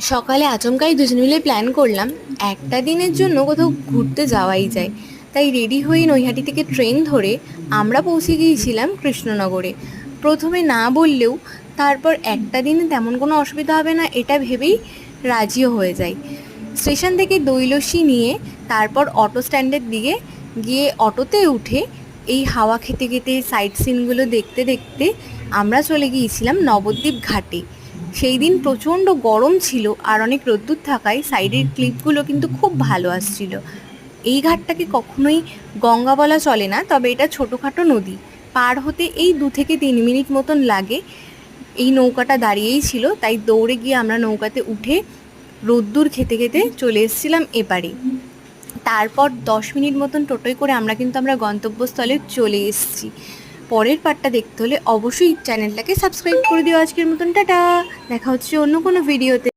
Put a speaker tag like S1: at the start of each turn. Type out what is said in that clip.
S1: সকালে আচমকাই দুজন মিলে প্ল্যান করলাম একটা দিনের জন্য কোথাও ঘুরতে যাওয়াই যায়। তাই রেডি হয়ে নৈহাটি থেকে ট্রেন ধরে আমরা পৌঁছে গিয়েছিলাম কৃষ্ণনগরে। প্রথমে না বললেও তারপর একটা দিনে তেমন কোনো অসুবিধা হবে না এটা ভেবেই রাজিও হয়ে যাই। স্টেশন থেকে দই লস্যি নিয়ে তারপর অটো স্ট্যান্ডের দিকে গিয়ে অটোতে উঠে এই হাওয়া খেতে খেতে সাইট সিনগুলো দেখতে দেখতে আমরা চলে গিয়েছিলাম নবদ্বীপ ঘাটে। সেই দিন প্রচণ্ড গরম ছিল আর অনেক রোদ্দুর থাকায় সাইডের ক্লিপগুলো কিন্তু খুব ভালো আসছিল। এই ঘাটটাকে কখনোই গঙ্গা বলা চলে না, তবে এটা ছোটোখাটো নদী। পার হতে এই 2 থেকে 3 মিনিট মতন লাগে। এই নৌকাটা দাঁড়িয়েই ছিল, তাই দৌড়ে গিয়ে আমরা নৌকাতে উঠে রোদ্দুর খেতে খেতে চলে এসেছিলাম এপারে। তারপর 10 মিনিট মতন টোটোয় করে আমরা গন্তব্যস্থলে চলে এসেছি। পরের পার্টটা দেখতে হলে অবশ্যই চ্যানেলটাকে সাবস্ক্রাইব করে দিও। আজকের মতন টাটা, দেখা হচ্ছে অন্য কোনো ভিডিওতে।